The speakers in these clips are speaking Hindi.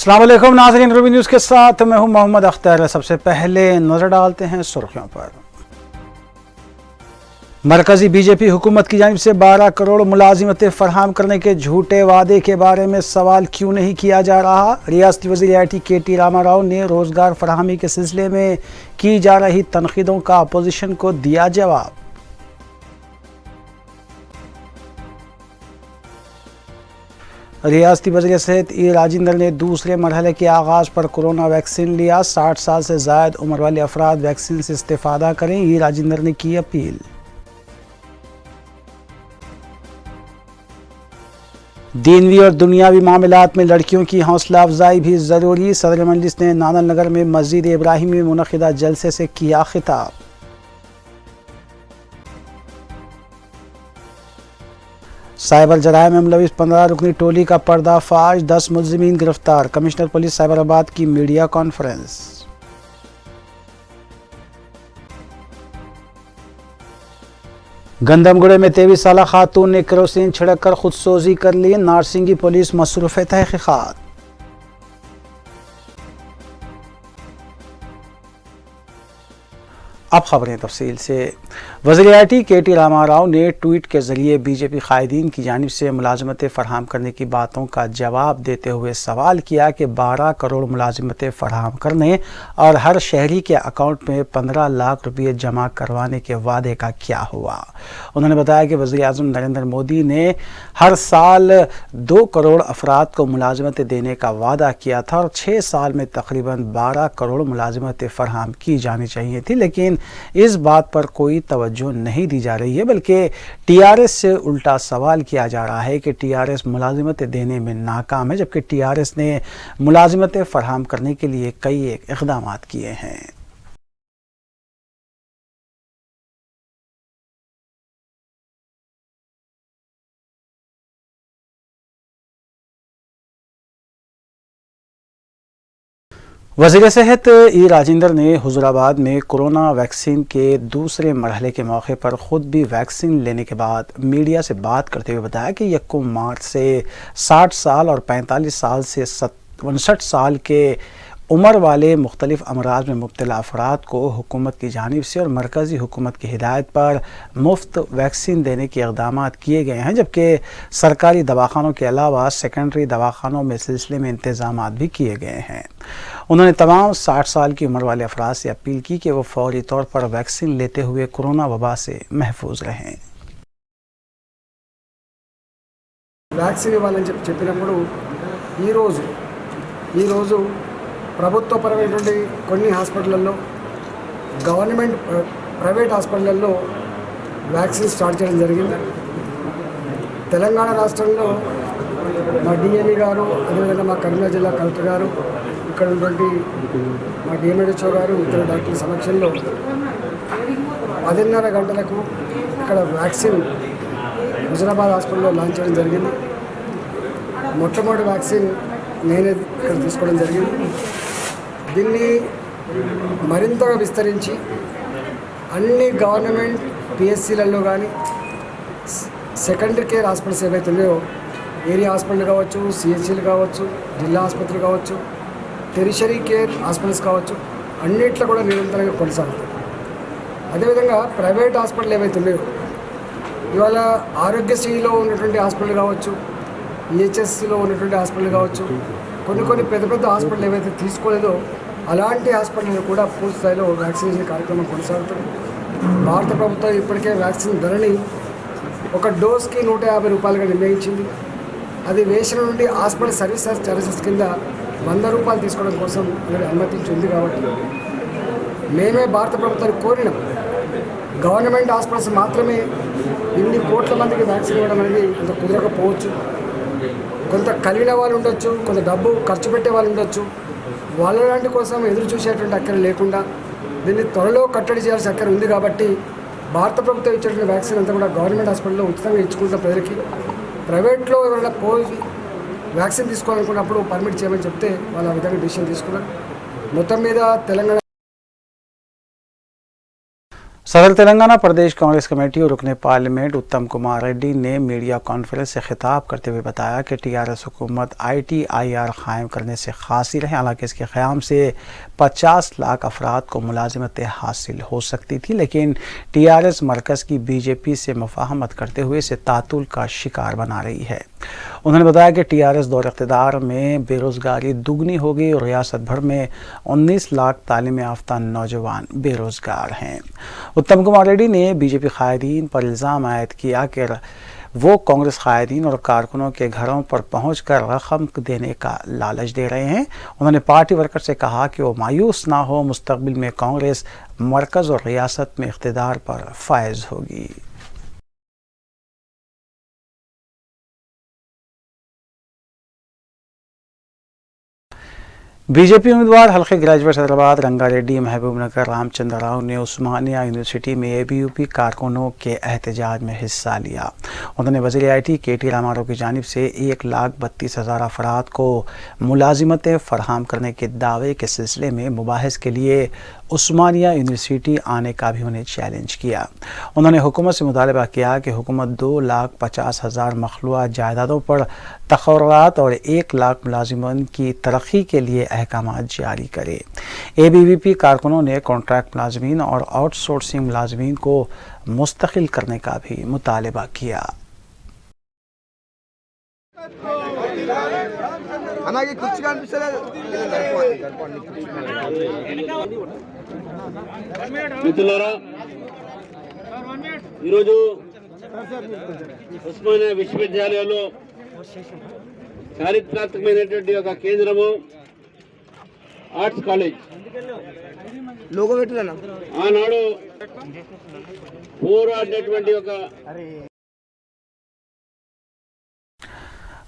अस्सलाम वालेकुम नाज़रीन, रूबी न्यूज़ के साथ मैं हूं मोहम्मद अख्तर। सबसे पहले नजर डालते हैं सुर्खियों पर। मरकजी बीजेपी हुकूमत की जानिब से 12 करोड़ मुलाजिमतें फराहम करने के झूठे वादे के बारे में सवाल क्यों नहीं किया जा रहा। रियासती वज़ीर IT KT रामा राव ने रोजगार फराहमी के सिलसिले में की जा रही तनकीदों का अपोजिशन को दिया जवाब। रियासती वज़ीर सेहत E राजेंद्र ने दूसरे मरहले के आगाज़ पर कोरोना वैक्सीन लिया। 60 साल से ज़ायद उम्र वाले अफराद वैक्सीन से इस्तेफादा करें, E राजेंद्र ने की अपील। दीनवी और दुनियावी मामलात में लड़कियों की हौसला अफजाई भी ज़रूरी। सदर मजलिस ने नानल नगर में मस्जिद इब्राहिमी में मुनक़िदा जलसे से किया खिताब। साइबर जराये में मुलविस 15 रुकनी टोली का पर्दाफाश, 10 मुलजिमीन गिरफ्तार। कमिश्नर पुलिस साइबराबाद की मीडिया कॉन्फ्रेंस। गंदमगुड़े में 23 साला खातून ने केरोसिन छिड़क कर खुदसोजी कर ली। नारसिंगी पुलिस मसरूफ़ तहक़ीक़ात। अब खबरें तफसील से। वज़ीर IT KT रामा राव ने ट्वीट के ज़रिए बीजेपी कायदीन की जानिब से मुलाजमतें फ़राहम करने की बातों का जवाब देते हुए सवाल किया कि 12 करोड़ मुलाजमतें फ़राहम करने और हर शहरी के अकाउंट में 15 लाख रुपये जमा करवाने के वादे का क्या हुआ। उन्होंने बताया कि वज़ीर आज़म नरेंद्र मोदी ने हर साल 2 करोड़ अफराद को मुलाजमतें देने का वादा किया था और 6 साल में तकरीबन 12 करोड़ मुलाजमतें फ़राहम की जानी चाहिए थी, लेकिन इस बात पर कोई तवज्जो नहीं दी जा रही है, बल्कि TRS से उल्टा सवाल किया जा रहा है कि TRS मुलाजिमतें देने में नाकाम है, जबकि TRS ने मुलाजिमतें फराहम करने के लिए कई इक़दाम किए हैं। वज़ीर सेहत E राजेंद्र ने हुज़ूराबाद में कोरोना वैक्सीन के दूसरे मरहले के मौके पर ख़ुद भी वैक्सीन लेने के बाद मीडिया से बात करते हुए बताया कि 1 मार्च से 60 साल और 45 साल से 59 साल के उम्र वाले मुख्तलिफ अमराज में मुब्तला अफराद को हुकूमत की जानिब से और मरकज़ी हुकूमत की हिदायत पर मुफ्त वैक्सीन देने के इक़दाम किए गए हैं, जबकि सरकारी दवाखानों के अलावा सेकेंडरी दवाखानों में सिलसिले में इंतज़ाम भी किए गए हैं। उन्होंने तमाम 60 साल की उम्र वाले अफराद से अपील की कि वो फौरी तौर पर वैक्सीन लेते हुए कोरोना वबा से महफूज रहें। వ్యాక్సిన్ ఇవ్వాలని చెప్పినప్పుడు ఈరోజు ప్రభుత్వపరమైనటువంటి కొన్ని హాస్పిటళ్ళల్లో, గవర్నమెంట్ ప్రైవేట్ హాస్పిటళ్ళల్లో వ్యాక్సిన్ స్టార్ట్ చేయడం జరిగింది. తెలంగాణ రాష్ట్రంలో మా DME గారు, అదేవిధంగా మా కరీంనగర్ జిల్లా కలెక్టర్ గారు, ఇక్కడ ఉన్నటువంటి మా DMHO గారు, ఇతర డాక్టర్ల సమక్షంలో 10:30 గంటలకు ఇక్కడ వ్యాక్సిన్ హుజరాబాద్ హాస్పిటల్లో లాంచ్ చేయడం జరిగింది. మొట్టమొదటి వ్యాక్సిన్ నేనే ఇక్కడ తీసుకోవడం జరిగింది. దీన్ని మరింతగా విస్తరించి అన్ని గవర్నమెంట్ PSCలలో కానీ, సెకండరీ కేర్ హాస్పిటల్స్ ఏవైతే ఉన్నాయో, ఏరియా హాస్పిటల్ కావచ్చు, CHCలు కావచ్చు, జిల్లా ఆసుపత్రులు కావచ్చు, టెరిషరీ కేర్ హాస్పిటల్స్ కావచ్చు, అన్నిట్లో కూడా నిరంతరంగా కొనసాగుతాయి. అదేవిధంగా ప్రైవేట్ హాస్పిటల్ ఏవైతే ఉన్నాయో, ఇవాళ ఆరోగ్యశ్రీలో ఉన్నటువంటి హాస్పిటల్ కావచ్చు, EHSలో ఉన్నటువంటి హాస్పిటల్ కావచ్చు, కొన్ని పెద్ద హాస్పిటల్ ఏవైతే తీసుకోలేదో అలాంటి హాస్పిటల్ కూడా పూర్తి స్థాయిలో వ్యాక్సినేషన్ కార్యక్రమం కొనసాగుతుంది. భారత ప్రభుత్వం ఇప్పటికే వ్యాక్సిన్ ధరని ఒక డోస్కి 150 రూపాయలుగా నిర్ణయించింది. అది వేసిన నుండి హాస్పిటల్ సర్వీస్ చార్జెస్ కింద 100 రూపాయలు తీసుకోవడం కోసం అనుమతించింది. కాబట్టి మేమే భారత ప్రభుత్వాన్ని కోరినాం, గవర్నమెంట్ హాస్పిటల్స్ మాత్రమే ఇన్ని కోట్ల మందికి వ్యాక్సిన్ ఇవ్వడం అనేది కొంత కుదరకపోవచ్చు. కొంత కలిగిన వాళ్ళు ఉండొచ్చు, కొంత డబ్బు ఖర్చు పెట్టే వాళ్ళు ఉండొచ్చు. వాళ్ళలాంటి కోసం ఎదురు చూసేటువంటి అక్కర లేకుండా దీన్ని త్వరలో కట్టడి చేయాల్సిన అక్కర ఉంది. కాబట్టి భారత ప్రభుత్వం ఇచ్చేటువంటి వ్యాక్సిన్ అంతా కూడా గవర్నమెంట్ హాస్పిటల్లో ఉచితంగా ఇచ్చుకుంటున్న ప్రజలకి, ప్రైవేట్లో ఎవరైనా పోయి వ్యాక్సిన్ తీసుకోవాలనుకున్నప్పుడు పర్మిట్ చేయమని చెప్తే వాళ్ళు ఆ విధంగా డిసిషన్ తీసుకున్నారు. మొత్తం మీద తెలంగాణ सदर तेलंगाना प्रदेश कांग्रेस कमेटी और रुकने पार्लियामेंट उत्तम कुमार रेड्डी ने मीडिया कॉन्फ्रेंस से खिताब करते हुए बताया कि टीआरएस हुकूमत ITIR कायम करने से खासिर है। हालांकि इसके क़याम से 50 लाख अफराद को मुलाजिमतें हासिल हो सकती थी, लेकिन टीआरएस मरकज़ की बीजेपी से मुफाहमत करते हुए इसे तातुल का शिकार बना रही है। उन्होंने बताया कि टीआरएस दौर इक़्तिदार में बेरोज़गारी दुगनी हो गई और रियासत भर में 19 लाख तालीम याफ्ता नौजवान बेरोज़गार हैं। उत्तम कुमार रेड्डी ने बीजेपी कायदीन पर इल्ज़ाम आयद किया कि वो कांग्रेस कायदीन और कारकुनों के घरों पर पहुंचकर रकम देने का लालच दे रहे हैं। उन्होंने पार्टी वर्कर से कहा कि वो मायूस ना हो, मुस्तकबिल में कांग्रेस मरकज़ और रियासत में इक़्तिदार पर फायज होगी। बीजेपी उम्मीदवार हल्के ग्रेजुएट हैदराबाद रंगारेड्डी महबूबनगर रामचंद्र राव ने उस्मानिया यूनिवर्सिटी में ABUP कारकुनों के एहतजाज में हिस्सा लिया। उन्होंने वज़ीर IT KT रामाराव की जानिब से 1,32,000 अफराद को मुलाजिमतें फराहम करने के दावे के सिलसिले में मुबाहिस के लिए उस्मानिया यूनिवर्सिटी आने का भी उन्हें चैलेंज किया। उन्होंने हुकूमत से मुतालबा किया कि हुकूमत 2,50,000 मखलूआ जायदादों पर तक़र्रुरात और 1 लाख मुलाजिमन की तरक्की के लिए अहकाम जारी करे। ABVP कारकुनों ने कॉन्ट्रैक्ट मुलाजमीन और आउटसोर्सिंग मुलाजमीन को मुस्तकिल करने का भी मुतालबा किया। మిత్రులారా, ఈరోజు ఉస్మానియా విశ్వవిద్యాలయంలో చారిత్రాత్మకమైనటువంటి ఒక కేంద్రము ఆర్ట్స్ కాలేజ్ ఆనాడు పోరాడినటువంటి ఒక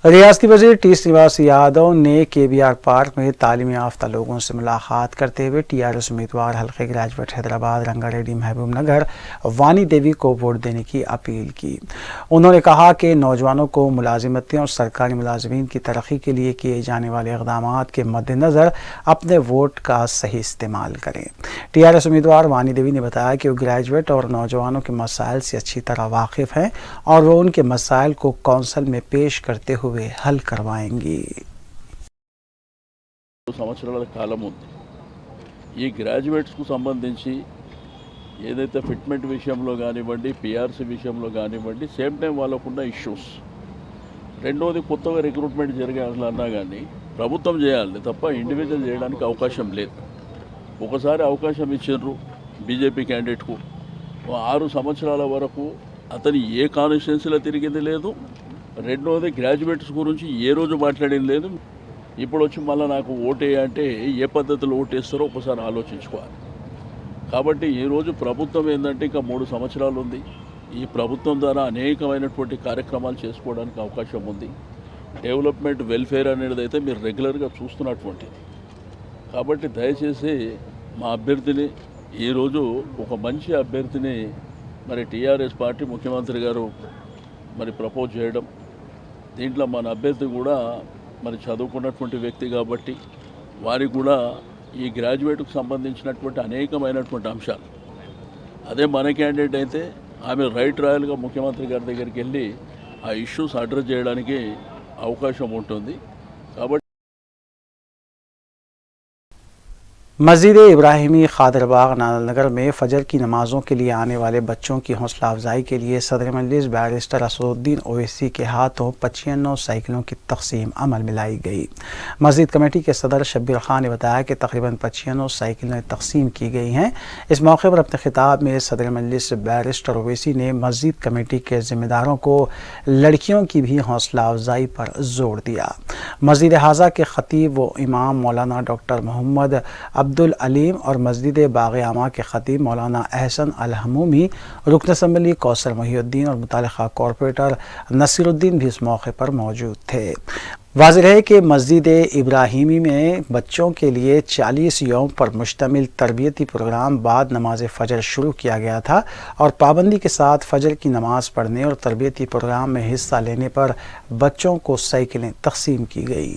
रियासती वज़ीर T श्रीनिवास यादव ने KBR पार्क में तालीम याफ्ता लोगों से मुलाकात करते हुए TRS उम्मीदवार हल्के ग्रेजुएट हैदराबाद रंगारेड्डी महबूबनगर वानी देवी को वोट देने की अपील की। उन्होंने कहा कि नौजवानों को मुलाजिमतें और सरकारी मुलाजमीन की तरक्की के लिए किए जाने वाले इक़दामात के मद्देनज़र अपने वोट का सही इस्तेमाल करें। TRS उम्मीदवार वानी देवी ने बताया कि वो ग्रेजुएट और नौजवानों के मसाइल से अच्छी तरह वाकिफ़ हैं और वो उनके मसाइल को कौंसल में पेश करते हुए हल करवाएंगी। సంవత్సరాల కాలం ఉంది। ఈ గ్రాడ్యుయేట్స్కు సంబంధించి ఏదైతే ఫిట్మెంట్ విషయంలో కానివ్వండి, PRC విషయంలో కానివ్వండి, సేమ్ టైం వాళ్ళకున్న ఇష్యూస్, రెండోది కొత్తగా రిక్రూట్మెంట్ జరగాలన్నా కానీ ప్రభుత్వం చేయాలి తప్ప ఇండివిజువల్ చేయడానికి అవకాశం లేదు। ఒకసారి అవకాశం ఇచ్చారు బీజేపీ క్యాండిడేట్కు, 6 సంవత్సరాల వరకు అతను ఏ కాన్స్టిట్యున్సీలో తిరిగింది లేదు, రెండోది గ్రాడ్యుయేట్స్ గురించి ఏ రోజు మాట్లాడింది లేదు। ఇప్పుడు వచ్చి మళ్ళీ నాకు ఓటే అంటే ఏ పద్ధతిలో ఓటేస్తారో ఒకసారి ఆలోచించుకోవాలి। కాబట్టి ఈరోజు ప్రభుత్వం ఏంటంటే ఇంకా 3 సంవత్సరాలు ఉంది। ఈ ప్రభుత్వం ద్వారా అనేకమైనటువంటి కార్యక్రమాలు చేసుకోవడానికి అవకాశం ఉంది। డెవలప్మెంట్ వెల్ఫేర్ అనేది అయితే మీరు రెగ్యులర్గా చూస్తున్నటువంటిది। కాబట్టి దయచేసి మా అభ్యర్థిని ఈరోజు ఒక మంచి అభ్యర్థిని మరి TRS పార్టీ ముఖ్యమంత్రి గారు మరి ప్రపోజ్ చేయడం, దీంట్లో మన అభ్యర్థి కూడా మరి చదువుకున్నటువంటి వ్యక్తి కాబట్టి వారికి కూడా ఈ గ్రాడ్యుయేట్కు సంబంధించినటువంటి అనేకమైనటువంటి అంశాలు, అదే మన క్యాండిడేట్ అయితే ఆమె రైట్ రాయల్గా ముఖ్యమంత్రి గారి దగ్గరికి వెళ్ళి ఆ ఇష్యూస్ అడ్రస్ చేయడానికి అవకాశం ఉంటుంది। కాబట్టి मस्जिद इब्राहिमी खादरबाग नालनगर में फ़जर की नमाज़ों के लिए आने वाले बच्चों की हौसला अफजाई के लिए सदर मजलिस बैरिस्टर असदुद्दीन ओवैसी के हाथों 95 साइकिलों की तकसीम अमल में लाई गई। मस्जिद कमेटी के सदर शब्बीर खान ने बताया कि तकरीबन 95 साइकिलें तकसीम की गई हैं। इस मौके पर अपने खिताब में सदर मजलिस बैरिस्टर ओवैसी ने मस्जिद कमेटी के ज़िम्मेदारों को लड़कियों की भी हौसला अफजाई पर जोर दिया। मस्जिद हाजा के ख़तीब व इमाम मौलाना डॉक्टर मोहम्मद अब्दुल अलीम और मस्जिद बाग़ आमा के ख़तीब मौलाना एहसन अल हमूमी, रुकन असम्बली कौसर मोहिउद्दीन और मुतालिका कॉरपोरेटर नसीरुद्दीन भी इस मौके पर मौजूद थे। वाज़ेह है कि मस्जिद इब्राहिमी में बच्चों के लिए 40 यौम पर मुश्तमिल तरबियती प्रोग्राम बाद नमाज फ़जर शुरू किया गया था और पाबंदी के साथ फ़जर की नमाज़ पढ़ने और तरबियती प्रोग्राम में हिस्सा लेने पर बच्चों को साइकिलें तकसीम की गई।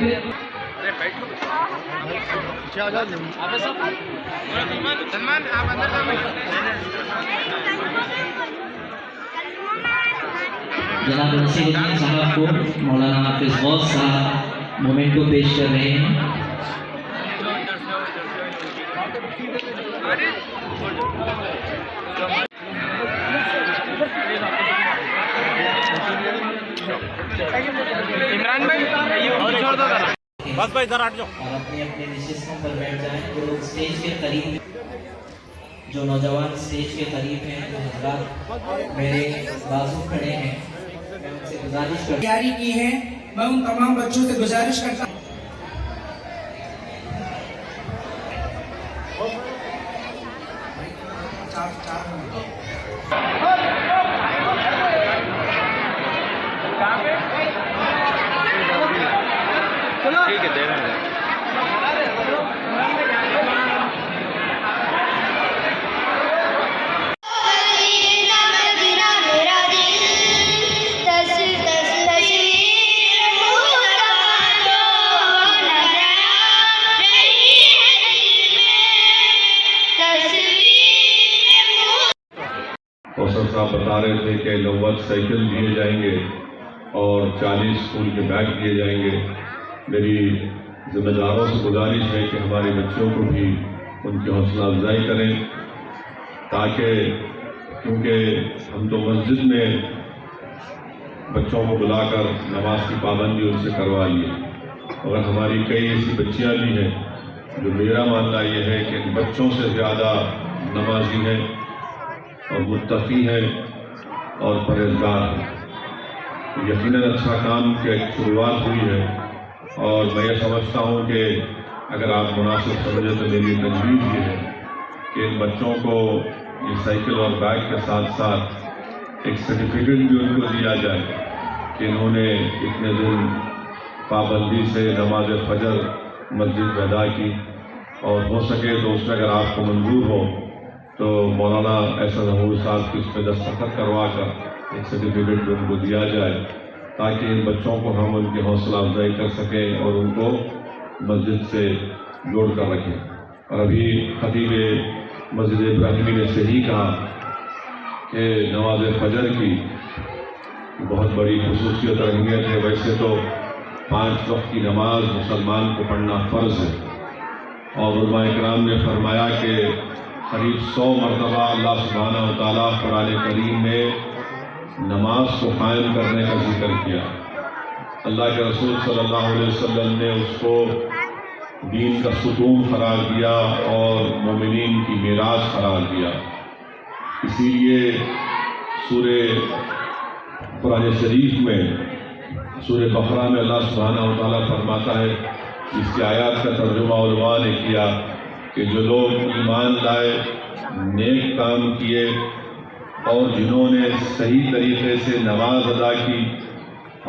जनाब नसीरुद्दीन साहब को मौलाना हाफिज गौस साहब मोमेंट को पेश कर रहे हैं। इमरान भाई छोड़ दो जरा, बस भाई इधर हट जाओ और अपने अपने नशिस्तों पर बैठ जाएं। जो लोग स्टेज के करीब, जो नौजवान स्टेज के करीब हैं, जो हजरात मेरे बाजू खड़े हैं, मैं उनसे गुजारिश करता तैयारी की है। मैं उन तमाम बच्चों से गुजारिश करता हूं ठीक है, दे रहे हैं। कौसर साहब बता रहे थे कि 90 साइकिल दिए जाएंगे और 40 स्कूल के बैग दिए जाएंगे। मेरी जिम्मेदारों से गुजारिश है कि हमारे बच्चों को भी उनकी हौसला अफजाई करें, ताकि क्योंकि हम तो मस्जिद में बच्चों को बुलाकर नमाज की पाबंदी उनसे करवा लिए, मगर हमारी कई ऐसी बच्चियां भी हैं जो मेरा मानना यह है कि इन बच्चों से ज़्यादा नमाजी हैं और मुत्तकी हैं और परहेजगार हैं। यकीनन अच्छा काम की एक शुरुआत हुई है और मैं ये समझता हूँ कि अगर आप मुनासिब समझे तो मेरी तजवीज़ ये है कि इन बच्चों को ये साइकिल और बैग के साथ साथ एक सर्टिफिकेट भी उनको दिया जाए कि इन्होंने इतने दिन पाबंदी से नमाज फजर मस्जिद में अदा की, और हो सके तो उसमें अगर आपको मंजूर हो तो मौलाना ऐसा जहूर साहब की उस पर दस्तखत करवा कर एक सर्टिफिकेट भी उनको दिया जाए, ताकि इन बच्चों को हम उनकी हौसला अफजाई कर सकें और उनको मस्जिद से जोड़ कर रखें। और अभी खतीब मस्जिद इब्राहिमी ने सही कहा कि नमाज फजर की बहुत बड़ी खुसूसियत और अहमियत है। वैसे तो 5 वक्त की नमाज मुसलमान को पढ़ना फ़र्ज़ है, और उलमा इकराम ने फरमाया कि करीब 100 मरतबा अल्लाह सुब्हानहू व तआला कुरान करीम में नमाज को कायम करने का जिक्र किया। अल्लाह के रसूल सल्लल्लाहु अलैहि वसल्लम ने उसको दीन का सुतून करार दिया और मोमिनीन की मेराज करार दिया। इसीलिए सूरे कुरान शरीफ में सूरे बकरा में अल्लाह सुब्हानहू व तआला फरमाता है, इसकी आयत का तर्जुमा उलमा ने किया कि जो लोग ईमान लाए, नेक काम किए और जिन्होंने सही तरीके से नमाज अदा की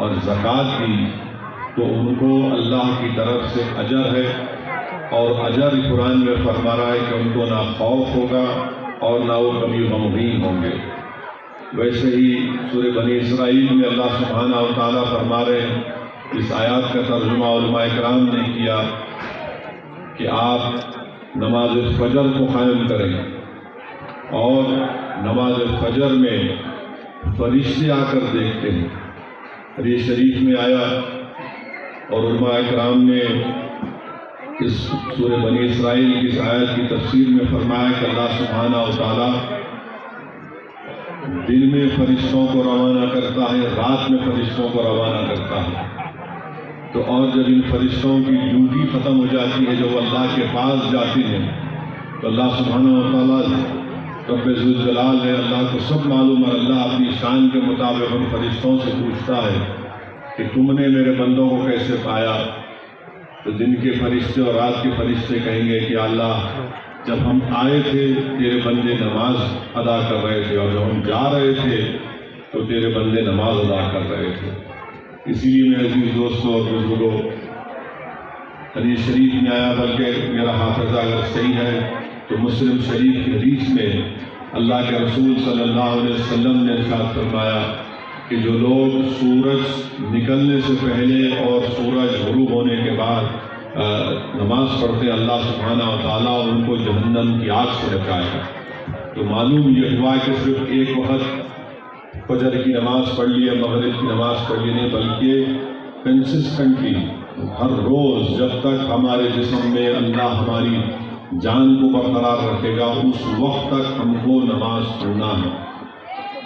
और ज़कात दी, तो उनको अल्लाह की तरफ से अजर है, और अजर कुरान में फरमा रहा है कि उनको ना खौफ होगा और ना वो कभी गमगीन होंगे। वैसे ही सूरह बनी इसराइल में अल्लाह सुब्हानहू व तआला फरमा रहे हैं, इस आयत का तर्जुमा उलमा इकराम ने किया कि आप नमाज फजर को कायम करें, और नमाज फजर में फरिश्ते आकर देखते हैं। हदीस शरीफ में आया और उलमा इकराम ने इस सूरह बनी इसराइल की इस आयत की तफसीर में फरमाया कि अल्लाह सुब्हानहू व तआला दिन में फरिश्तों को रवाना करता है, रात में फरिश्तों को रवाना करता है। तो और जब इन फरिश्तों की ड्यूटी ख़त्म हो जाती है, जो अल्लाह के पास जाती है, तो अल्लाह सुब्हानहू व तआला रब्बे ज़ुल जलाल है, अल्लाह को सब मालूम है। अल्लाह अपनी शान के मुताबिक उन फरिश्तों से पूछता है कि तुमने मेरे बंदों को कैसे पाया। तो दिन के फरिश्ते और रात के फरिश्ते कहेंगे कि अल्लाह, जब हम आए थे तेरे बंदे नमाज अदा कर रहे थे, और जब हम जा रहे थे तो तेरे बंदे नमाज अदा कर रहे थे। इसीलिए मेरे अजीज दोस्तों और बुजुर्गों, हदीस शरीफ में आया, बल्कि मेरा हाफिज़ा अगर सही है तो मुस्लिम शरीफ की हदीस में अल्लाह के रसूल सल्लल्लाहु अलैहि वसल्लम ने इरशाद फरमाया कि जो लोग सूरज निकलने से पहले और सूरज गुरूब होने के बाद नमाज पढ़ते, अल्लाह सुब्हानहू व तआला उनको जहन्नम की आग से बचाएगा। तो मालूम ये हुआ कि सिर्फ एक वक्त फजर की नमाज पढ़ लिया, मगरिब की नमाज पढ़ ली नहीं, बल्कि कंसिस्टेंटली हर रोज़ जब तक हमारे जिस्म में अल्लाह हमारी जान को बरकरार रखेगा उस वक्त तक हमको नमाज पढ़ना है।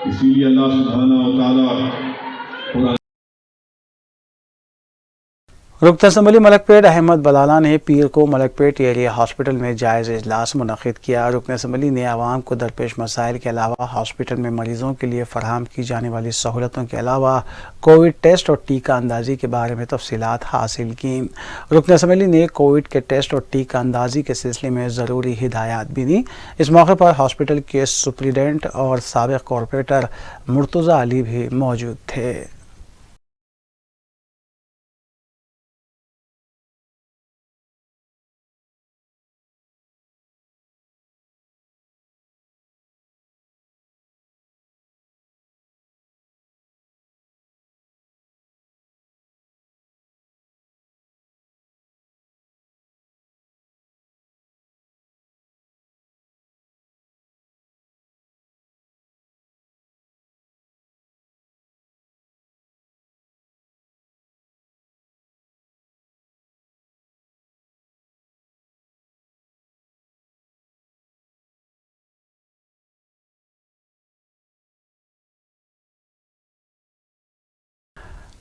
इसीलिए अल्लाह सुब्हानहू व तआला रुकन असम्बली मलकपेट अहमद बलाला ने पीर को मलकपेट एरिया हॉस्पिटल में जायज़ इजलास मुनक़िद किया। रुकन असम्बली ने आवाम को दरपेश मसाइल के अलावा हॉस्पिटल में मरीज़ों के लिए फ़राहम की जाने वाली सहूलतों के अलावा कोविड टेस्ट और टीका अंदाज़ी के बारे में तफसीलात हासिल की। रुकन असम्बली ने कोविड के टेस्ट और टीका अंदाज़ी के सिलसिले में ज़रूरी हिदायत भी दी। इस मौके पर हॉस्पिटल के सुप्रिटेंडेंट और साबिक़ कॉरपोरेटर मुर्तज़ा अली भी मौजूद थे।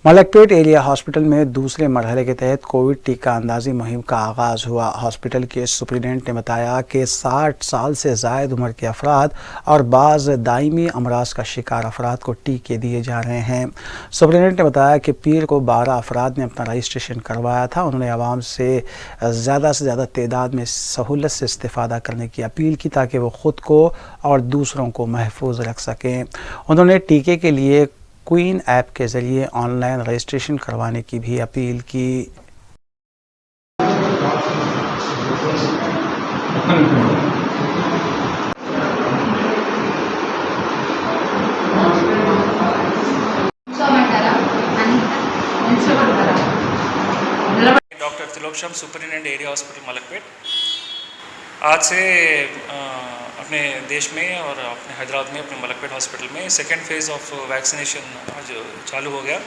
मलकपेट एरिया हॉस्पिटल में दूसरे मरहले के तहत कोविड टीका अंदाजी मुहिम का आगाज़ हुआ। हॉस्पिटल के सुप्रिटेंडेंट ने बताया कि 60 साल से ज़ायद उम्र के अफराद और बाज़ दायमी अमराज का शिकार अफराद को टीके दिए जा रहे हैं। सुप्रिटेंडेंट ने बताया कि पीर को 12 अफराद ने अपना रजिस्ट्रेशन करवाया था। उन्होंने आवाम से ज़्यादा तादाद में सहूलत से इस्तेफ़ादा करने की अपील की ताकि वो ख़ुद को और दूसरों को महफूज रख सकें। उन्होंने टीके के लिए क्वीन ऐप के ज़रिए ऑनलाइन रजिस्ट्रेशन करवाने की भी अपील की। डॉक्टर तिलोक शम, सुपरिटेंडेंट एरिया हॉस्पिटल मलकपेट। आज से अपने देश में और अपने हैदराबाद में अपने मलकपेट हॉस्पिटल में सेकेंड फेज़ ऑफ वैक्सीनेशन आज चालू हो गया।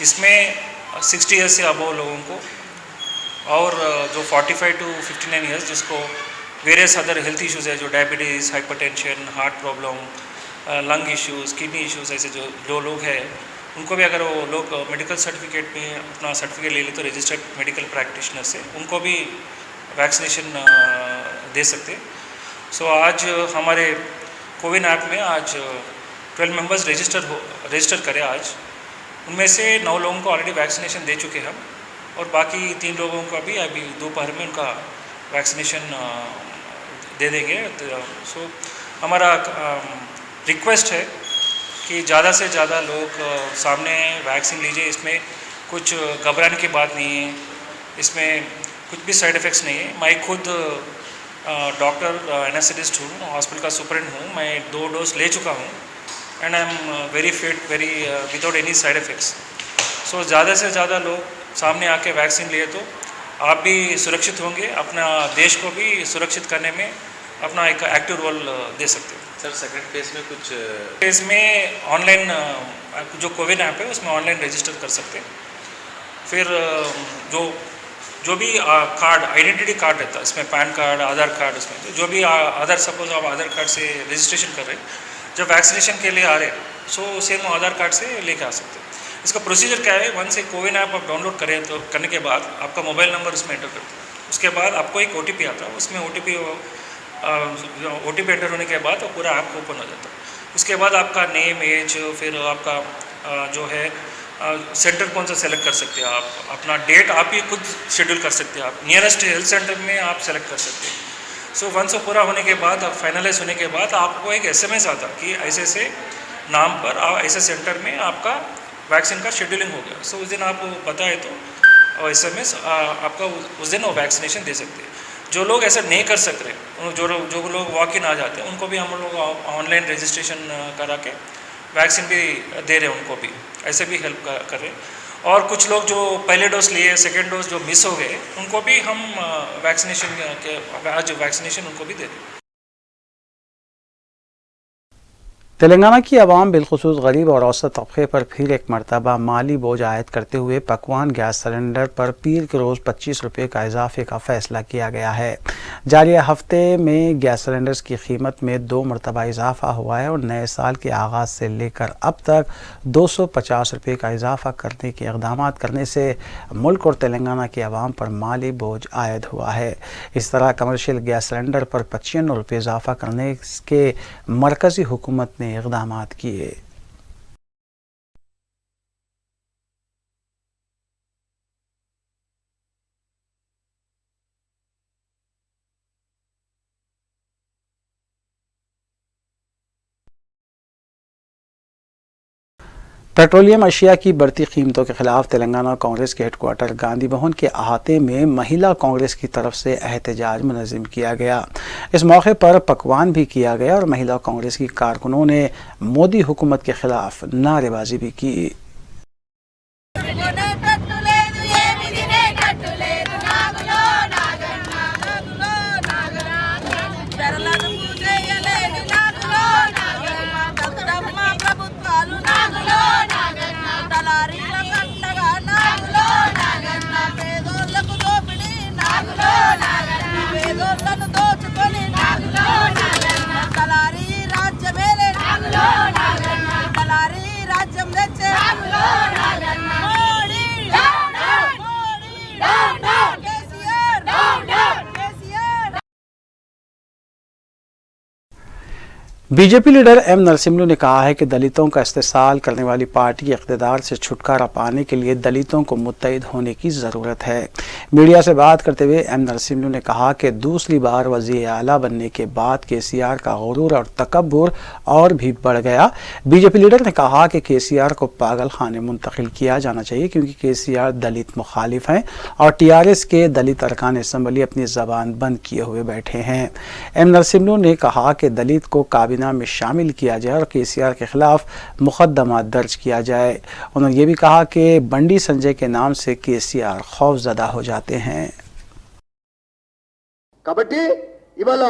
इसमें 60 ईयर्स से अबव लोगों को और जो 45 to 59 ईयर्स जिसको वेरियस अदर हेल्थ इश्यूज़ है, जो diabetes, hypertension, heart problem, lung issues, kidney issues, ऐसे जो लोग हैं उनको भी अगर वो लोग मेडिकल सर्टिफिकेट में अपना सर्टिफिकेट ले ले तो रजिस्टर्ड मेडिकल प्रैक्टिशनर से उनको भी वैक्सीनेशन दे सकते। सो आज हमारे कोविन ऐप में आज 12 मेंबर्स रजिस्टर करें। आज उनमें से 9 लोगों को ऑलरेडी वैक्सीनेशन दे चुके हम और बाकी 3 लोगों का भी अभी दोपहर में उनका वैक्सीनेशन दे देंगे। सो हमारा रिक्वेस्ट है कि ज़्यादा से ज़्यादा लोग सामने वैक्सीन लीजिए। इसमें कुछ घबराने की बात नहीं है, इसमें कुछ भी साइड इफ़ेक्ट्स नहीं है। मैं खुद डॉक्टर एनेस्थेटिस्ट हूँ, हॉस्पिटल का सुपरिटेंडेंट हूँ। मैं 2 डोज ले चुका हूँ and I am very fit, very without any side effects. So ज़्यादा से ज़्यादा लोग सामने आके वैक्सीन लिए तो आप भी सुरक्षित होंगे, अपना देश को भी सुरक्षित करने में अपना एक एक्टिव रोल दे सकते हैं। सर सेकंड फेज़ में कुछ फेज़ में ऑनलाइन जो कोविन ऐप है उसमें ऑनलाइन रजिस्टर कर सकते हैं। फिर जो भी कार्ड, आइडेंटिटी कार्ड रहता है इसमें, पैन कार्ड, आधार कार्ड, उसमें जो भी आधार, सपोज आप आधार कार्ड से रजिस्ट्रेशन कर रहे हैं, जब वैक्सीनेशन के लिए आ रहे हैं सो सेम आधार कार्ड से लेके आ सकते हैं। इसका प्रोसीजर क्या है, वंस एक कोविन ऐप आप डाउनलोड करें तो करने के बाद आपका मोबाइल नंबर उसमें एंटर करते हैं। उसके बाद आपको एक OTP आता है, उसमें OTP एंटर होने के बाद वो पूरा ऐप ओपन हो जाता है। उसके बाद आपका नेम, एज, फिर आपका जो है सेंटर कौन सा सेलेक्ट कर सकते हैं आप, अपना डेट आप ही खुद शेड्यूल कर सकते हैं, आप नियरेस्ट हेल्थ सेंटर में आप सेलेक्ट कर सकते हैं। सो वंस वो पूरा होने के बाद, फाइनलाइज होने के बाद आपको एक SMS आता कि ऐसे ऐसे नाम पर ऐसे सेंटर में आपका वैक्सीन का शेड्यूलिंग हो गया। सो उस दिन आप बताए तो SMS आपका उस दिन वो वैक्सीनेशन दे सकते हैं। जो लोग ऐसा नहीं कर सक रहे, जो लोग वॉक इन आ जाते हैं, उनको भी हम लोग ऑनलाइन रजिस्ट्रेशन करा के वैक्सीन भी दे रहे हैं उनको भी, ऐसे भी हेल्प कर रहे हैं। और कुछ लोग जो पहले डोज लिए, सेकेंड डोज जो मिस हो गए, उनको भी हम वैक्सीनेशन के आज वैक्सीनेशन उनको भी दे रहे हैं। तेलंगाना की आवाम बिलखुसूस गरीब और औसत तबके पर फिर एक मरतबा माली बोझ आयद करते हुए पकवान गैस सिलेंडर पर पीर के रोज़ 25 रुपये का इजाफे का फ़ैसला किया गया है। जारी हफ्ते में गैस सिलेंडर्स की कीमत में 2 मरतबा इजाफा हुआ है और नए साल के आगाज़ से लेकर अब तक 250 रुपये का इजाफा करने के इक़दाम करने से मुल्क और तेलंगाना की आवाम पर माली बोझ आयद हुआ है। इस तरह कमर्शियल गैस सिलेंडर पर 95 रुपये इजाफा करने के मरकज़ी हुकूमत ने इक़दामात किए। पेट्रोलियम अशिया की बढ़ती कीमतों के खिलाफ तेलंगाना कांग्रेस के हेडक्वार्टर गांधी भवन के अहाते में महिला कांग्रेस की तरफ से एहतजाज मुनज़्ज़म किया गया। इस मौके पर पकवान भी किया गया और महिला कांग्रेस की कारकुनों ने मोदी हुकूमत के खिलाफ नारेबाजी भी की। बीजेपी लीडर एम नरसिम्हू ने कहा है कि दलितों का इस्तेसाल करने वाली पार्टी के इक़्तिदार से छुटकारा पाने के लिए दलितों को मुत्तहिद होने की ज़रूरत है। मीडिया से बात करते हुए एम नरसिम्हू ने कहा कि दूसरी बार वज़ीर आला बनने के बाद केसीआर का गुरूर और तकब्बुर और भी बढ़ गया। बीजेपी लीडर ने कहा कि केसीआर को पागल खाने मुंतकिल किया जाना चाहिए क्योंकि केसीआर दलित मुखालिफ हैं और टीआरएस के दलित अरकान असम्बली अपनी ज़बान बंद किए हुए बैठे हैं। एम नरसिम्हू ने कहा कि दलित को काबिना में शामिल किया जाए और केसीआर के खिलाफ मुकदमा दर्ज किया जाए। उन्होंने ये भी कहा कि बंडी संजय के नाम से केसीआर खौफजदा हो जाते हैं। కాబట్టి ఇవాళ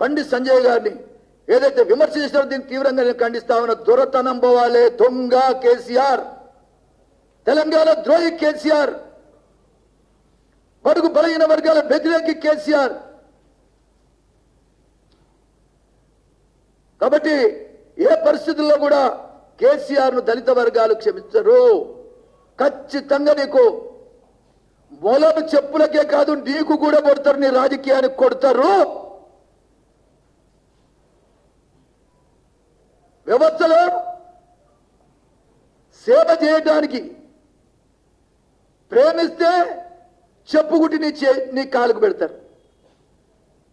బండి సంజయ్ గారిని ఏదైతే విమర్శించారో దీన్ని తీవ్రంగా ఖండిస్తా ఉన్న దొరతనం పోవాలి. దొంగ కేసీఆర్, తెలంగాణ ద్రోహి కేసీఆర్, బడుగు బలహీన వర్గాల వ్యతిరేకి కేసీఆర్. కాబట్టి ఏ పరిస్థితుల్లో కూడా కేసీఆర్ ను దళిత వర్గాలు క్షమించరు. ఖచ్చితంగా నీకు మొలలు చెప్పులకే కాదు నీకు కూడా కొడతారు, నీ రాజకీయానికి కొడతారు. వ్యవస్థలో సేవ చేయడానికి ప్రేమిస్తే చెప్పుకుట్టి నీ కాలుకు పెడతారు.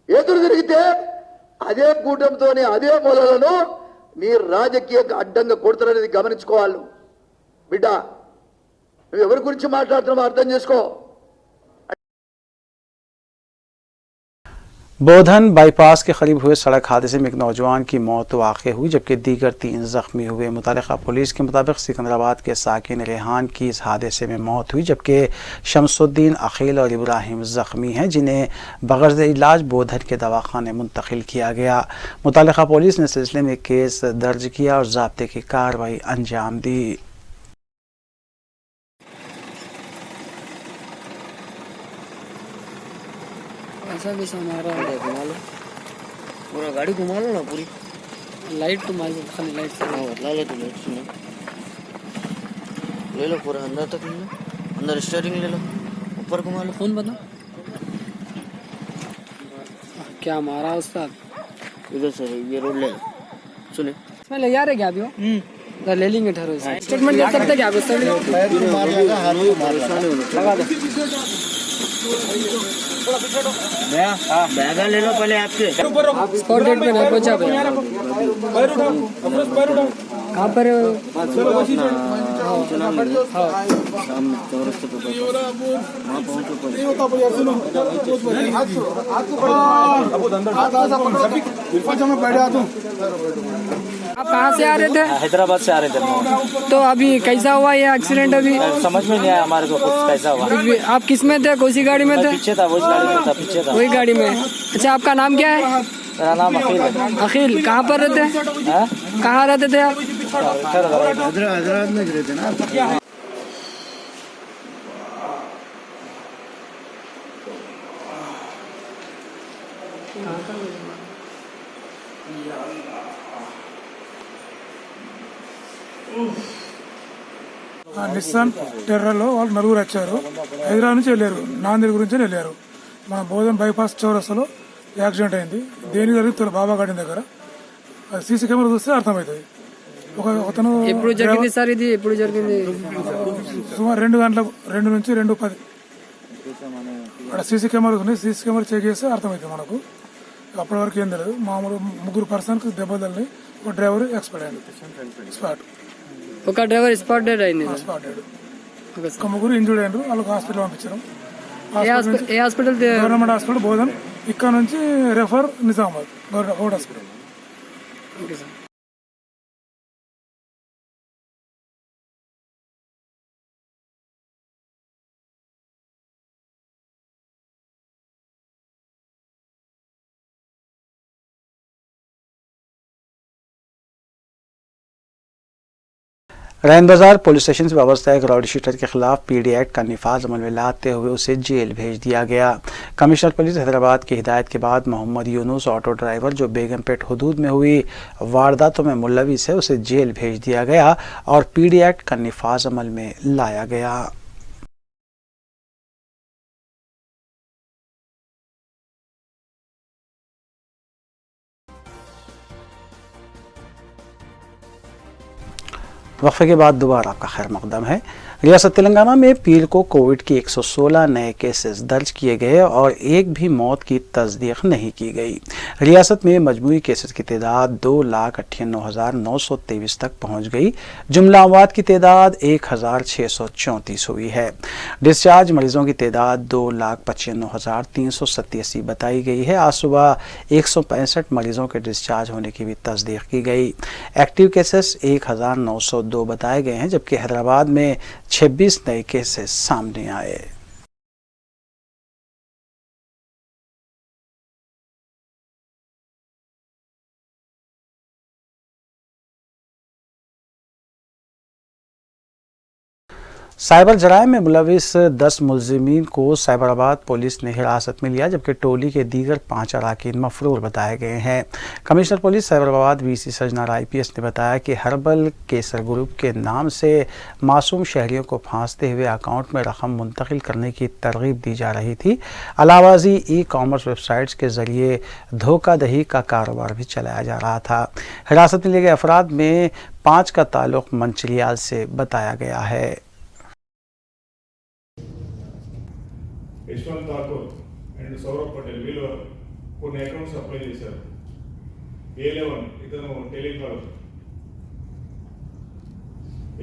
ఎదురు తిరిగితే అదే కూటమితోనే అదే మొలలను నీ రాజకీయ అడ్డంగా కొడతారనేది గమనించుకోవాలి. బిడ్డ, నువ్వు ఎవరి గురించి మాట్లాడుతున్నావో అర్థం చేసుకో. बोधन बाईपास के करीब हुए सड़क हादसे में एक नौजवान की मौत वाक़ हुई जबकि दीगर 3 ज़ख्मी हुए। मुतालिका पुलिस के मुताबिक सिकंदराबाद के साकिन रेहान की इस हादसे में मौत हुई जबकि शमसुद्दीन, अखिल और इब्राहिम ज़ख्मी हैं जिन्हें बग़र्ज़ इलाज बोधन के दवाखाने मुंतकिल किया गया। मुतालिका पुलिस ने सिलसिले में केस दर्ज किया और ज़ाब्ते की कार्रवाई अंजाम दी। ऐसा भी हमारा घुमा लो, पूरा गाड़ी घुमा लो ना, पूरी लाइट तो मार खाली लाइट से ला ले, तो लाइट सुनो, ले लो पूरा अंदर तक ले लो, अंदर स्टीयरिंग ले लो, ऊपर घुमा लो। फोन बता क्या मारा उस्ताद? इधर से ये रोड ले सुने, इसमें ले जा रहे क्या अभी हो? ले लेंगे ठहरो, स्टेटमेंट दे सकते क्या लगा दो। बैगा ले लो पहले आपके, स्पॉट डेट पे नहीं पहुंचा। कहाँ पर शाम चौरस्ते पे वहाँ पहुँचो आप कहाँ से आ रहे थे? हैदराबाद से आ रहे थे। तो अभी कैसा हुआ ये एक्सीडेंट? अभी समझ में नहीं आया हमारे को कुछ कैसा हुआ। आप किस में थे? कौन सी गाड़ी में थे? पीछे था, वही गाड़ी में था, पीछे था। वही गाड़ी में। अच्छा, आपका नाम क्या है? मेरा नाम अखिल है। अखिल, कहाँ पर रहते हैं? कहाँ रहते थे आप? हैदराबाद में रहते ना। నిస్సాన్ టెర్రలో వాళ్ళు నలుగురు వచ్చారు. హైదరాబాద్ నుంచి వెళ్ళారు, నాందేడ్ గురించి వెళ్ళారు. మన బోధన్ బైపాస్ చౌరస్తాలో యాక్సిడెంట్ అయింది. దేని జరిగింది బాబా గార్డెన్ దగ్గర. సీసీ కెమెరా చూస్తే అర్థమవుతుంది. ఒకతను ఎప్పుడు జరిగింది సార్? ఇది ఎప్పుడు జరిగింది? సుమారు 2 నుంచి 2:10 అక్కడ సీసీ కెమెరా ఉంది. సీసీ కెమెరా చెక్ చేస్తే అర్థమవుతుంది మనకు. అప్పటి వరకు ఏం తెలియదు. మామూలు 3 పర్సన్కి దెబ్బలు తగిలి ఒక డ్రైవర్ ఎక్స్పైర్ అయింది స్పాట్. ఒక డ్రైవర్ స్పాట్ డెడ్ అయింది. Spot dead. ఒక 3 ఇంజూర్డ్ అయినారు. వాళ్ళకి హాస్పిటల్ పంపించారు. ఏ హాస్పిటల్? Government hospital Bodhan. ఇక్కడ నుంచి refer Nizamabad government hospital. Okay sir. Rain Bazar police station से वाबस्ता एक राउडी शीटर के खिलाफ पीडी एक्ट का निफाज अमल में लाते हुए उसे जेल भेज दिया गया। कमिश्नर पुलिस हैदराबाद की हिदायत के बाद मोहम्मद यूनुस ऑटो ड्राइवर जो बेगमपेट हदूद में हुई वारदातों में मुलविस है उसे जेल भेज दिया गया और पीडी एक्ट का निफाज अमल में लाया गया। वक्फे के बाद दोबारा आपका खैर मकदम है। रियासत तेलंगाना में पीर को कोविड के 116 नए केसेस दर्ज किए गए और एक भी मौत की तस्दीक नहीं की गई। रियासत में मजमूई केसेस की तादाद 2,98,923 तक पहुंच गई। जुमला अमवात की तादाद 1,634 हुई है। डिस्चार्ज मरीजों की तादाद 2,95,387 बताई गई है। आज सुबह 165 मरीजों के डिस्चार्ज होने की भी तस्दीक की गई। एक्टिव केसेस 1,902 बताए गए हैं, जबकि हैदराबाद में 26 नए केसेस सामने आए। साइबर जराइम में मुलविस 10 मुलजिमीन को साइबराबाद पुलिस ने हिरासत में लिया, जबकि टोली के दीगर 5 अराकीन मफरूर बताए गए हैं। कमिश्नर पुलिस साइबराबाद वीसी सजना IPS ने बताया कि हर्बल केसर ग्रुप के नाम से मासूम शहरियों को फांसते हुए अकाउंट में रकम मुंतकिल करने की तरगीब दी जा रही थी। अलावाजी ई-कॉमर्स वेबसाइट्स के जरिए धोखाधड़ी का कारोबार भी चलाया जा रहा था। हिरासत में लिए गए अफराद में 5 का ताल्लुक मंचिलियाल से बताया गया है। యశ్వంత్ ఠాకూర్ అండ్ సౌరవ్ పటేల్ వీళ్ళు కొన్ని అకౌంట్స్ అప్లై చేశారు. A11 ఇతను టెలికాలర్,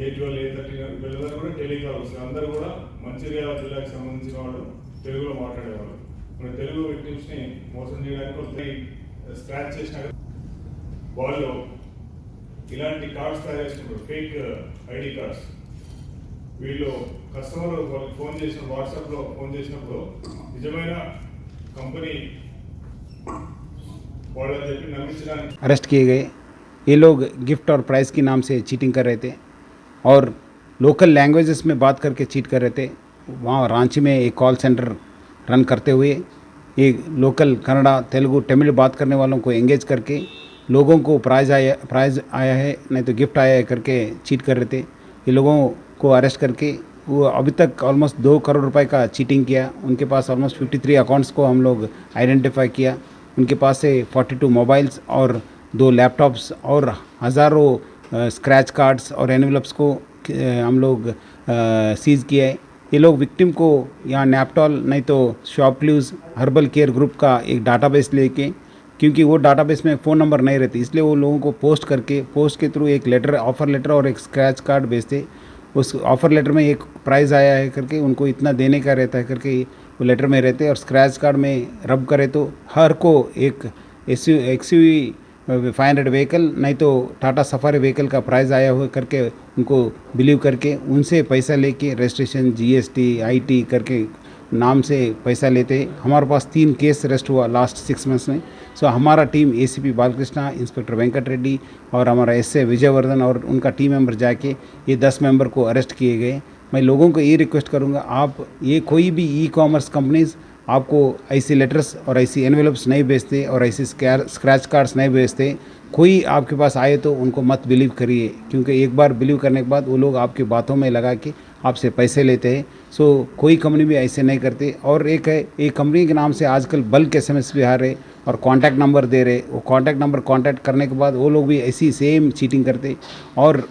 A12 A13 వీళ్ళందరూ కూడా టెలికాలర్స్. అందరూ కూడా మంచిర్యాల జిల్లాకు సంబంధించిన వాళ్ళు, తెలుగులో మాట్లాడేవాళ్ళు. మన తెలుగు విక్టిమ్స్ని మోసం చేయడానికి స్క్రాచ్ చేసిన వాళ్ళు ఇలాంటి కార్డ్స్ తయారు చేసుకుంటారు, ఫేక్ ఐడి కార్డ్స్. వీళ్ళు కస్టమర్ వాళ్ళకి ఫోన్ చేసిన వాట్సాప్లో ఫోన్ చేసినప్పుడు నిజమైన कंपनी अरेस्ट किए गए। ये लोग गिफ्ट और प्राइज़ के नाम से चीटिंग कर रहे थे और लोकल लैंग्वेजेस में बात करके चीट कर रहे थे। वहाँ रांची में एक कॉल सेंटर रन करते हुए ये लोकल कन्नड़ा, तेलुगु, तमिल बात करने वालों को एंगेज करके लोगों को प्राइज़ आया है नहीं तो गिफ्ट आया है करके चीट कर रहे थे। ये लोगों को अरेस्ट करके वो अभी तक ऑलमोस्ट 2 करोड़ रुपए का चीटिंग किया। उनके पास ऑलमोस्ट 53 अकाउंट्स को हम लोग आइडेंटिफाई किया। उनके पास से 42 मोबाइल्स और 2 लैपटॉप्स और हज़ारों स्क्रैच कार्ड्स और एनवेलप्स को हम लोग सीज़ किया है। ये लोग विक्टिम को यहाँ नैपटॉल नहीं तो शॉपक्लूज़ हर्बल केयर ग्रुप का एक डाटाबेस लेके, क्योंकि वो डाटाबेस में फ़ोन नंबर नहीं रहते इसलिए वो लोगों को पोस्ट के थ्रू एक लेटर, ऑफ़र लेटर और एक स्क्रैच कार्ड भेजते। उस ऑफ़र लेटर में एक प्राइस आया है करके उनको इतना देने का रहता है करके वो लेटर में रहते हैं, और स्क्रैच कार्ड में रब करे तो हर को एक XUV 500 व्हीकल नहीं तो टाटा सफारी व्हीकल का प्राइस आया हुआ करके उनको बिलीव करके उनसे पैसा लेके रजिस्ट्रेशन GST IT करके नाम से पैसा लेते। हमारे पास 3 केस अरेस्ट हुआ लास्ट 6 मंथ्स में। सो हमारा team ACP Balakrishna, inspector Venkat Reddy और हमारा SA विजयवर्धन और उनका टीम मेंबर जाके ये 10 मेंबर को अरेस्ट किए गए। मैं लोगों को ये रिक्वेस्ट करूँगा, आप ये कोई भी ई-कॉमर्स कंपनीज़ आपको ऐसी लेटर्स और ऐसी एनवेलप्स नहीं भेजते और ऐसी स्क्रैच कार्ड्स नहीं भेजते। कोई आपके पास आए तो उनको मत बिलीव करिए, क्योंकि एक बार बिलीव करने के बाद वो लोग आपकी बातों में लगा के आपसे पैसे लेते हैं। सो कोई कंपनी भी ऐसे नहीं करते। और एक है, एक कंपनी के नाम से आजकल बल्क SMS भी आ रहे और कॉन्टैक्ट नंबर दे रहे। वो कॉन्टैक्ट नंबर कॉन्टैक्ट करने के बाद वो लोग भी ऐसी सेम चीटिंग करते। और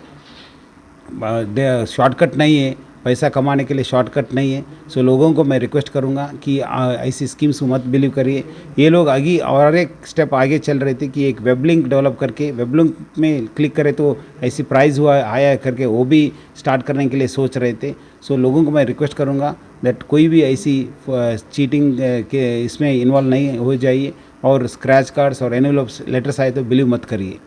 शॉर्टकट नहीं है, पैसा कमाने के लिए शॉर्टकट नहीं है। सो लोगों को मैं रिक्वेस्ट करूंगा कि ऐसी स्कीम्स को मत बिलीव करिए। ये लोग आगे और एक स्टेप आगे चल रहे थे कि एक वेब लिंक डेवलप करके वेब लिंक में क्लिक करें तो ऐसी प्राइज़ हुआ आया करके वो भी स्टार्ट करने के लिए सोच रहे थे। सो लोगों को मैं रिक्वेस्ट करूंगा दैट कोई भी ऐसी चीटिंग के इसमें इन्वॉल्व नहीं हो जाइए, और स्क्रैच कार्ड्स और एनवेलप्स लेटर्स आए तो बिलीव मत करिए।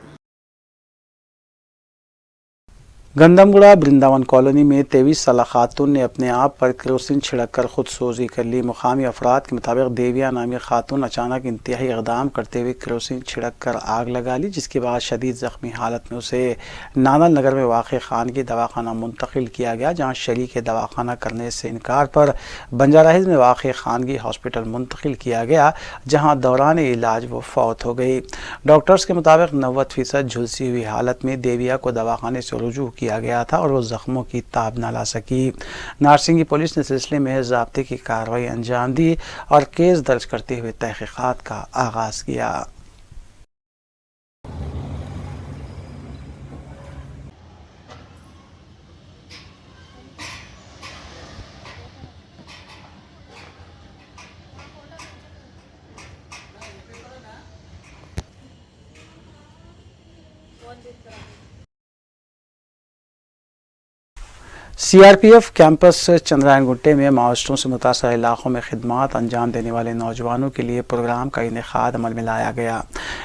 गंदमगुड़ा वृंदावन कॉलोनी में 23 साला खातून ने अपने आप पर केरोसिन छिड़ककर खुदसोजी कर ली। मुकामी अफराद के मुताबिक देविया नामी खातून अचानक इंतहाई इक़दाम करते हुए केरोसिन छिड़ककर आग लगा ली, जिसके बाद शदीद ज़ख्मी हालत में उसे नानल नगर में वाक़ खानगी दवाखाना मुंतकिल किया गया, जहाँ शरीक दवाखाना करने से इनकार पर बंजारा हिल्स में वाक़ खानगी हॉस्पिटल मुंतकिल किया गया, जहाँ दौरान इलाज वो फौत हो गई। डॉक्टर्स के मुताबिक 90% झुलसी हुई हालत में देविया को दवाखाने से रुजू किया गया था और वो जख्मों की ताब न ला सकी। नारसिंगी पुलिस ने सिलसिले में ज़ाब्ते की कार्रवाई अंजाम दी और केस दर्ज करते हुए तहकीकात का आगाज़ किया। CRPF कैंपस चंद्रायन गुट्टे में माओइस्टों से मुतासर इलाकों में खिदमात अंजाम देने वाले नौजवानों के लिए प्रोग्राम का इनेकाद अमल में लाया गया।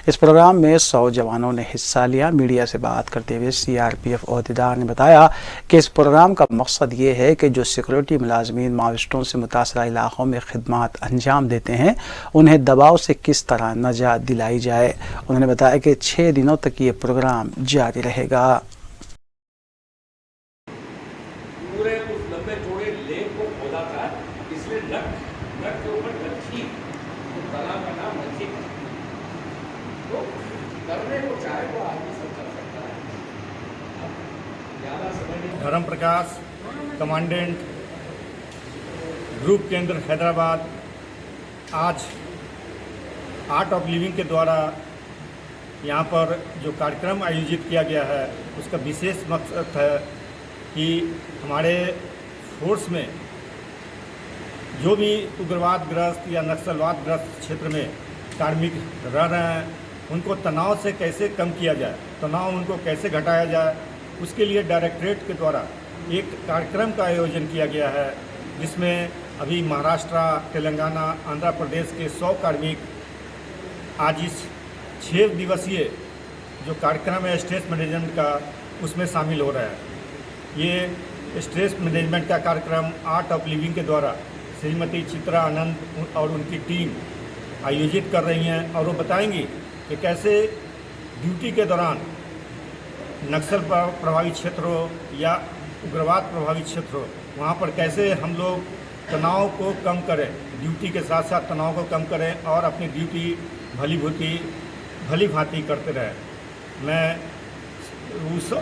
इस प्रोग्राम में 100 जवानों ने हिस्सा लिया। मीडिया से बात करते हुए CRPF अहदेदार ने बताया कि इस प्रोग्राम का मकसद ये है कि जो सिक्योरिटी मुलाजमीन माओइस्टों से मुतासर इलाकों में खिदमात अंजाम देते हैं, उन्हें दबाव से किस तरह नजात दिलाई जाए। उन्होंने बताया कि 6 दिनों तक ये प्रोग्राम जारी रहेगा। धर्म प्रकाश कमांडेंट ग्रुप केंद्र हैदराबाद आज आर्ट ऑफ लिविंग के द्वारा यहाँ पर जो कार्यक्रम आयोजित किया गया है, उसका विशेष मकसद है कि हमारे फोर्स में जो भी उग्रवादग्रस्त या नक्सलवादग्रस्त क्षेत्र में कार्मिक रह रहे हैं, उनको तनाव से कैसे कम किया जाए, तनाव उनको कैसे घटाया जाए, उसके लिए डायरेक्टरेट के द्वारा एक कार्यक्रम का आयोजन किया गया है, जिसमें अभी महाराष्ट्र, तेलंगाना, आंध्र प्रदेश के 100 कार्मिक आज इस 6 दिवसीय जो कार्यक्रम है स्ट्रेस मैनेजमेंट का, उसमें शामिल हो रहा है। ये स्ट्रेस मैनेजमेंट का कार्यक्रम आर्ट ऑफ लिविंग के द्वारा श्रीमती चित्रा आनंद और उनकी टीम आयोजित कर रही हैं, और वो बताएंगी कि कैसे ड्यूटी के दौरान नक्सल प्रभावित क्षेत्रों या उग्रवाद प्रभावित क्षेत्रों, वहाँ पर कैसे हम लोग तनाव को कम करें, ड्यूटी के साथ साथ तनाव को कम करें और अपनी ड्यूटी भली भांति करते रहें। मैं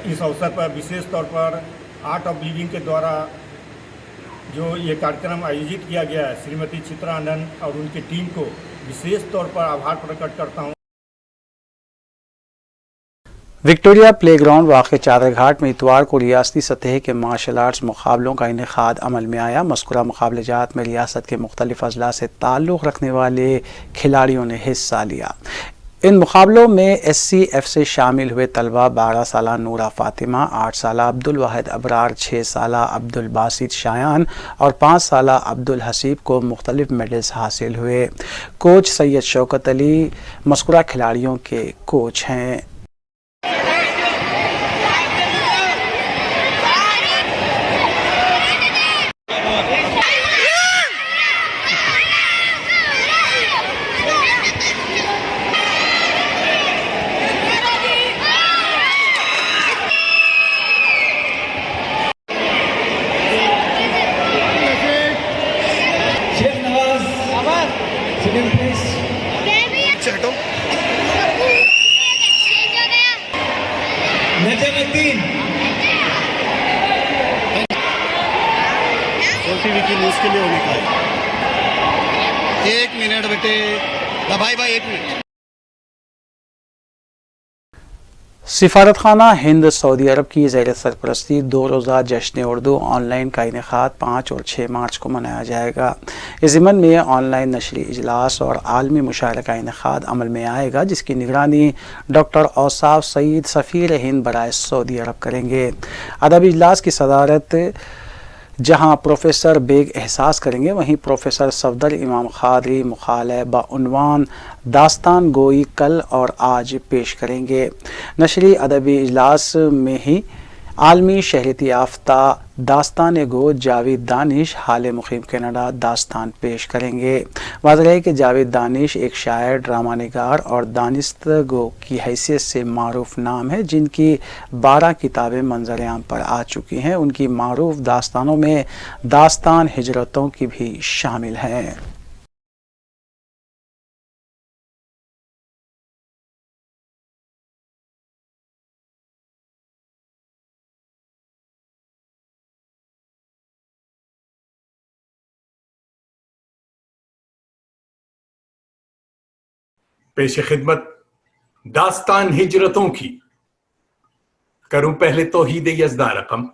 इस अवसर पर विशेष तौर पर आर्ट ऑफ लिविंग के द्वारा जो ये कार्यक्रम आयोजित किया गया है, श्रीमती चित्रा आनंद और उनकी टीम को विशेष तौर पर आभार प्रकट करता हूँ। विक्टोरिया प्लेग्राउंड वाक़ चादरघाट में इतवार को रियासती सतह के मार्शल आर्ट्स मुकाबलों का इनेकाद अमल में आया। मज़कूरा मुकाबलेजात में रियासत के मुख्तलिफ अजला से ताल्लुक़ रखने वाले खिलाड़ियों ने हिस्सा लिया। इन मुकाबलों में SCF से शामिल हुए तलबा 12 साला नूरा फातिमा, 8 साला अब्दुल वाहिद अबरार, 6 साला अब्दुल बासित शायान और 5 साला अब्दुल हसीब को मुख्तलिफ मेडल्स हासिल हुए। कोच सैयद शौकत अली मज़कूरा खिलाड़ियों के कोच हैं। टीवी की न्यूज़ के लिए होने का है। 1 मिनट बेटे, दबाई भाई 1 मिनट। सिफारत खाना हिंद सऊदी अरब की ज़ेर सरपरस्ती 2 रोज़ा जश्न उर्दू ऑनलाइन का इनेकाद 5 और 6 मार्च को मनाया जाएगा। इस ज़िमन में ऑनलाइन नशरी इजलास और आलमी मुशायरे का इनेकाद अमल में आएगा, जिसकी निगरानी डॉक्टर औसाफ सईद सफ़ीर हिंद बराए सऊदी अरब करेंगे। अदबी इजलास की सदारत जहां प्रोफेसर बेग एहसास करेंगे, वहीं प्रोफेसर सफदर इमाम खादरी मुखाले बउनवान दास्तान गोई कल और आज पेश करेंगे। नशरी अदबी इजलास में ही आलमी शहरत याफ्ता दास्तान गो जावेद दानिश हाल मुकीम कनाडा दास्तान पेश करेंगे। वाज़ेह है कि जावेद दानिश एक शायर, ड्रामा निगार और दानिस्त गो की हैसियत से मारूफ नाम है, जिनकी 12 किताबें मंजर आम पर आ चुकी हैं। उनकी मारूफ दास्तानों में दास्तान हिजरतों की भी शामिल हैं। पेश खिदमत दास्तान हिजरतों की। करूं पहले तौहीद यज़दा रकम,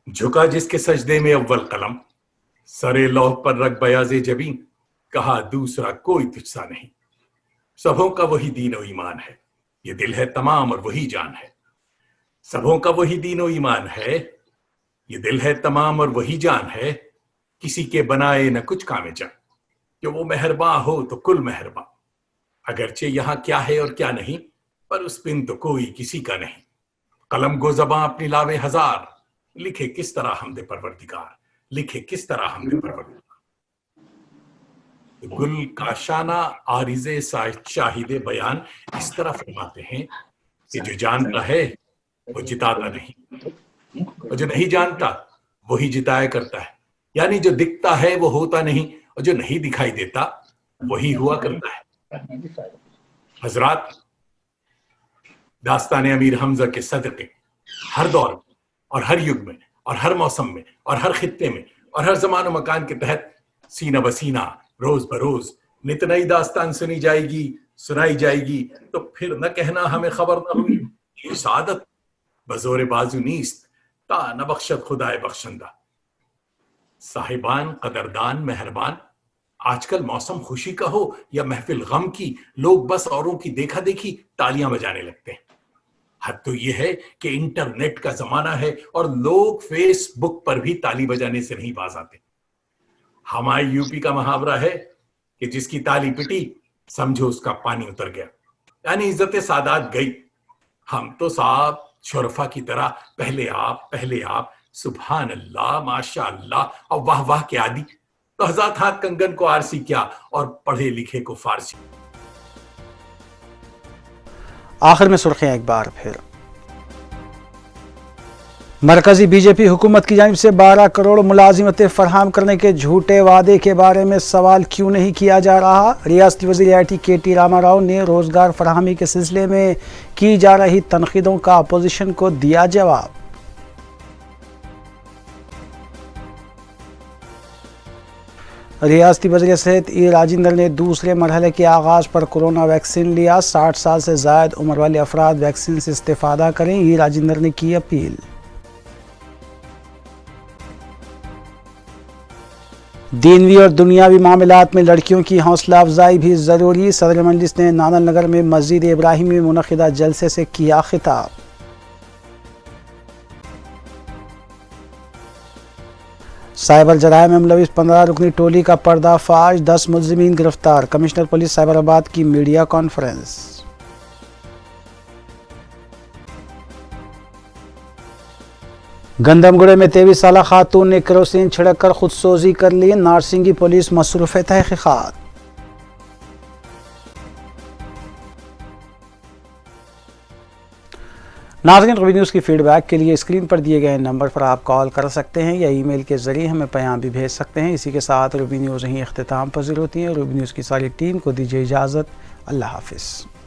झुका जिसके सजदे में अव्वल कलम, सरे लौह पर रख बयाज़े जबीन, कहा दूसरा कोई तुझसा नहीं। सबों का वही दीन और ईमान है, ये दिल है तमाम और वही जान है। सबों का वही दीन और ईमान है, ये दिल है तमाम और वही जान है। किसी के बनाए न कुछ कामे जा, कि वो मेहरबां हो तो कुल मेहरबां। अगरचे यहां क्या है और क्या नहीं, पर उस बिन तो कोई किसी का नहीं। कलम गो ज़बां अपनी लावे हजार, लिखे किस तरह हमदे परवरदिगार, लिखे किस तरह हमदे परवरदिगार। गुल काशाना आरिज़े शाहिदे बयान इस तरह फरमाते हैं कि जो जानता है वो जिताता नहीं, और जो नहीं जानता वही जिताया करता है। यानी जो दिखता है वो होता नहीं, और जो नहीं दिखाई देता वही हुआ करता है। हजरात, दास्तान अमीर हमजा के सदक़े हर दौर में और हर युग में और हर मौसम में और हर खित्ते में और हर जमान और मकान के तहत सीना बसीना रोज बरोज नित नई दास्तान सुनी जाएगी, सुनाई जाएगी। तो फिर न कहना हमें खबर न हुई, ये सादत बजोर बाजू नीस्त ता न बख्शत खुदाए बख्शंदा। साहिबान कदरदान मेहरबान, आजकल मौसम खुशी का हो या महफिल गम की, लोग बस औरों की देखा देखी तालियां बजाने लगते हैं। हद तो यह है कि इंटरनेट का जमाना है और लोग फेसबुक पर भी ताली बजाने से नहीं बाज आते। हमारे यूपी का मुहावरा है कि जिसकी ताली पिटी समझो उसका पानी उतर गया, यानी इज्जत सादात गई। हम तो साहब शुरफा की तरह पहले आप सुभान अल्लाह माशा अल्लाह और वाह वाह के आदि। तो हज़ात हाथ कंगन को आरसी क्या और पढ़े लिखे को फारसी। आखिर में सुर्खियां एक बार फिर। मरकजी बीजेपी हुकूमत की जानिब से 12 करोड़ मुलाजिमतें फराहम करने के झूठे वादे के बारे में सवाल क्यों नहीं किया जा रहा। रियासती वज़ीर IT KT रामा राव ने रोजगार फराहमी के सिलसिले में की जा रही तनकीदों का अपोजिशन को दिया जवाब। रियासती वज़ीर सेहत ई राजेंद्र ने दूसरे मरहले के आगाज़ पर कोरोना वैक्सीन लिया। 60 साल से ज़ायद उम्र वाले अफराद वैक्सीन से इस्तेफादा करें, ई राजेंद्र ने की अपील। दीनवी और दुनियावी मामलात में लड़कियों की हौसला अफजाई भी ज़रूरी। सदर मजलिस ने नानल नगर में मस्जिद इब्राहिमी में मुनक़िदा जलसे से किया खिताब। साइबर जराये में मुलविस 15 रुकनी टोली का पर्दाफाश, 10 मुलजिमीन गिरफ्तार। कमिश्नर पुलिस साइबराबाद की मीडिया कॉन्फ्रेंस। गंदमगुड़े में 23 साला खातून ने केरोसिन छिड़क कर खुदसोजी कर ली। नारसिंगी पुलिस मसरूफ़ तहक़ीक़ात। नाज़रीन, रूबी न्यूज़ की फीडबैक के लिए स्क्रीन पर दिए गए नंबर पर आप कॉल कर सकते हैं या ईमेल के ज़रिए हमें पैगाम भी भेज सकते हैं। इसी के साथ रूबी न्यूज़ यहीं इख्तिताम पज़ीर होती है। रूबी न्यूज़ की सारी टीम को दीजिए इजाज़त। अल्लाह हाफ़िज़।